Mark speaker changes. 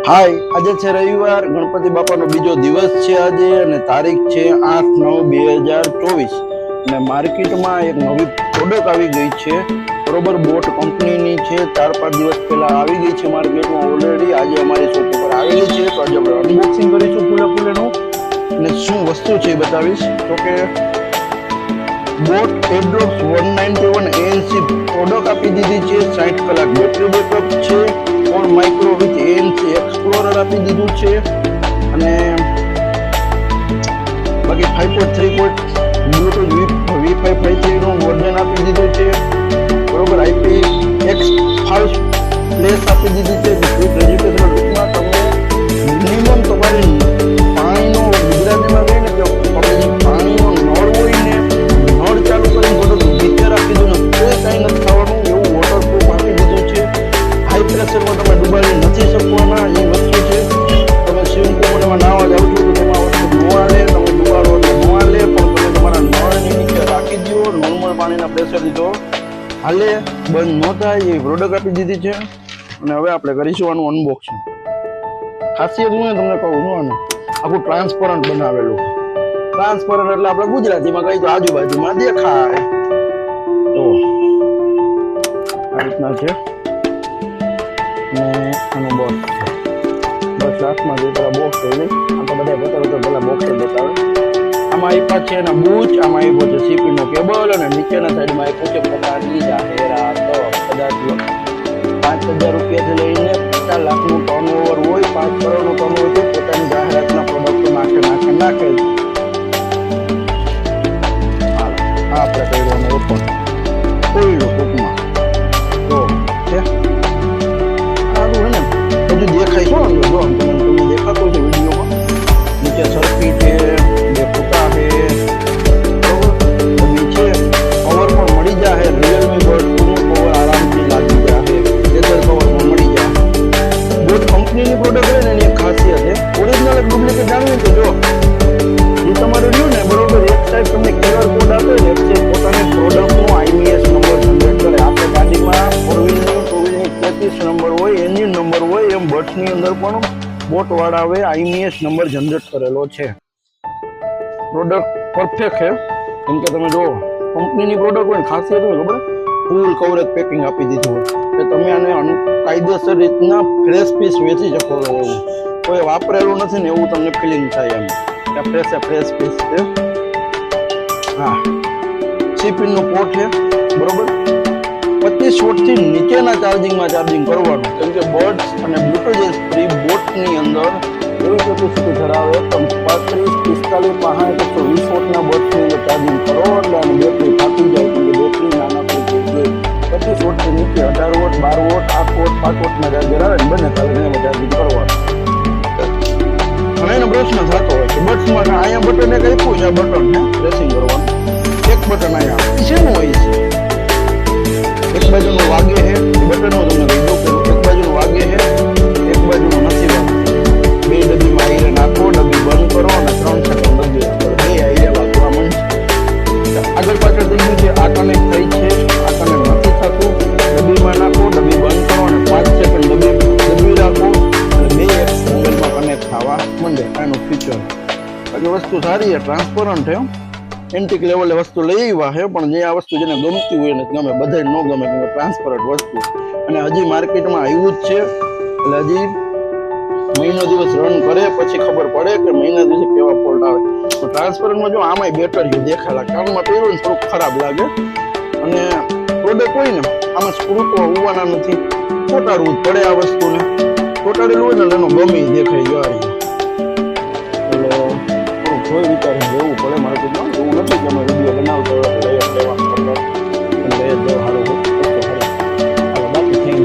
Speaker 1: હાય, આજે છે રવિવાર, ગણપતિ બાપાનો બીજો દિવસ છે આજે અને તારીખ છે 8/9/2024 અને માર્કેટમાં એક નવી પ્રોડક્ટ આવી ગઈ છે. બરોબર, બોટ કંપનીની છે. 4-5 દિવસ પહેલા આવી ગઈ છે માર્કેટમાં ઓલરેડી. આજે અમારી શોપ ઉપર આવેલી છે તો આજે આપણે અનબોક્સિંગ કરીશું પૂરેપૂરેનું અને શું વસ્તુ છે એ બતાવીશ. તો કે બોટ એડ્રોપ્સ 191 ANC પ્રોડક્ટ આપી દીધી છે. 60 કલાક બેટરી બેકઅપ છે. 4 માઇક્રો વિથ ANC એક્સપ્લોરર આપી દીધું છે અને બાકી 5.3 બ્લૂટૂથ V553 નું વર્ઝન આપી દીધું છે. બરોબર, IPX5 પ્લેસ આપી દીધી છે. વિથ એજ્યુકેશનલ રૂપમાં તમે મિનિમમ તમારી પાણીનો ગુજરાતીમાં કહીને કે પાણીનો નળ હોય ને નળ ચાલુ કરીને થોડુંક મીટર આપી દીધું ને કોઈ કાંઈ નથી થવાનું એવું વોટરપ્રૂફ આપી દીધું છે. હાઈ પ્રેશરમાં તમે ડુબાડી નથી શકવાના એ વસ્તુ છે. તમે સ્વિમિંગ પુલમાં નાહવા જાવ છો તો તેમાં વસ્તુ ન હાલે, તમે ડુબાડો એટલે ન હાલે, પણ તમે તમારા નળની નીચે રાખી દો. નોર્મલ પાણીના પ્રેશરથી તો હાલે, બંધ ન થાય એ પ્રોડક્ટ આપી દીધી છે. અને હવે આપણે કરીશું આનું અનબોક્સિંગ. ખાસિયત હું તમને કહું છું, આનું આખું ટ્રાન્સપરન્ટ બનાવેલું. ટ્રાન્સપરન્ટ એટલે આપણે ગુજરાતીમાં કહીએ તો આજુબાજુમાં દેખાય. તો આ રીતના છે ને આનું બોક્સ છે. બસ લાસ્ટમાં જે પેલા બોક્સ થઈ ગઈ. આ તો બધા બતાવે તો પેલા બોક્સ બતાવે. આમાં આપ્યા છે એના બૂચ, આમાં આપ્યો છે સીપી નો કેબલ અને નીચેના સાઈડમાં આપ્યું છે પ્રકારની જાહેરાત. કદાચ 5,000 રૂપિયાથી લઈને 50 લાખનું ટર્નઓવર હોય, 5 કરોડનું ટર્નઓવર હોય, પોતાની જાહેરાતના પ્રોડક્ટ નાખે આપણે કર્યું ઓપન ખોલ્યું ટૂંકમાં તો છે. સારું હોય ને, બધું દેખાય છો અંદર. જો તમને દેખાતું છે વિડીયોમાં. નીચે સર્કિટ છે, 2 ફૂટા છે, બરોબર. નીચે કવર પણ મળી જાય. રિયલમી બર્ડ 2 નું કવર આરામથી લાગી જાય. લેધર કવર પણ મળી જાય. બોટ કંપનીની પ્રોડક્ટ હોય ને એની એક ખાસિયત છે. ઓરિજિનલ એક ડુપ્લિકેટ જાણવી તો જો એ તમારું રહ્યું ને, બરોબર. એક સાઈડ તમને QR કોડ આપે ને, એક સાઈડ પોતાની પ્રોડક્ટનો IMEI નંબર જનરેટ કરે. આપણે ગાડીમાં 4 વ્હીલની 2 વ્હીલની 33 નંબર હોય, એન્જિન નંબર હોય, એમ બસની અંદર પણ બોટ વાળાએ IMEI નંબર જનરેટ કરેલો છે. પ્રોડક્ટ પરફેક્ટ છે. કેમ કે તમે જો કંપનીની પ્રોડક્ટ હોય ને, ખાસિયત હોય ખબર, ફૂલ કવરેજ પેકિંગ આપી દીધું હોય કે તમે આને કાયદેસર રીતના ફ્રેશ પીસ વેચી શકો. એવું કોઈ વાપરેલું નથી ને એવું તમને ફિલિંગ થાય એમ કે ફ્રેશ પીસ છે. હા, સીપીન નો પોર્ટ છે, બરોબર. 25 વોટથી નીચેના ચાર્જિંગમાં ચાર્જિંગ કરવાનું. કેમ કે બર્ડ્સ અને બ્લૂટૂથ ફ્રી બોટની અંદર એવી કેપેસિટી ધરાવે તો 35, 45, 65, 120 વોટના બર્ડ્સની અંદર ચાર્જિંગ કરો એટલે આની બેટરી ફાટી જાય. કેમ કે બેટરી નાના થઈ જાય. 25 વોટથી નીચે 18 વોટ, 12 વોટ, 8 વોટ, 5 વોટના ચાર્જર આવે ને, બંને ચાર્જિંગ કરવાનું. ઘણા પ્રશ્ન થતો હોય કે બટ્સમાં અહીંયા બટન એક આપ્યું છે, આ બટન ને પ્રેસિંગ કરવાનું. એક બટન અહીંયા છે ને હોય છે, એક બાજુનું વાગે છે. બટનનો તમને કહી દઉં કે એક બાજુનું વાગે છે, એક બાજુનું નથી વાગતું. 2 ડબ્બીમાં આઈને નાખો, ડબ્બી બંધ કરો અને 3 સેકન્ડ ડબ્બી રાખો. 2 આઈને વાગવા માંડશે. આગળ પાછળ થઈ ગયું છે, આ કનેક્ટ થઈ છે, આ કનેક્ટ નથી થતું. ડબ્બીમાં નાખો, ડબ્બી બંધ કરો અને 5 સેકન્ડ ડબ્બી રાખો અને 2 એક મોબાઈલમાં કનેક્ટ થવા માંડે. આનું ફીચર બાકી વસ્તુ સારી છે, ટ્રાન્સપરન્ટ છે. એન્ટિક લેવલે વસ્તુ લઈ આવ્યા છે, પણ જે આ વસ્તુ જેને ગમતી હોય ને ગમે, બધાને ન ગમે કે ટ્રાન્સપરન્ટ વસ્તુ. અને હજી માર્કેટમાં આવ્યું જ છે એટલે હજી મહિનો દિવસ રન કરે પછી ખબર પડે કે મહિના દિવસે કેવા ફોલ્ટ આવે. તો ટ્રાન્સપરન્ટમાં જો આમાંય બેટરીઓ દેખાય, કાનમાં પહેર્યું ને થોડુંક ખરાબ લાગે. અને પ્રોડક્ટ હોય ને આમાં સ્ક્રૂ તો હોવાના નથી, ચોટાડવું જ પડે આ વસ્તુને. ચોટાડેલું હોય ને એનો ગમી દેખાય જારી. એટલે થોડુંક જોઈ વિચારીને લેવું પડે માર્કેટમાં. એવું નથી કે અમે વિડીયો બનાવતો લઈ જ લેવાનું. લઈ જ લેવા સારું હોય. બાકી થેન્ક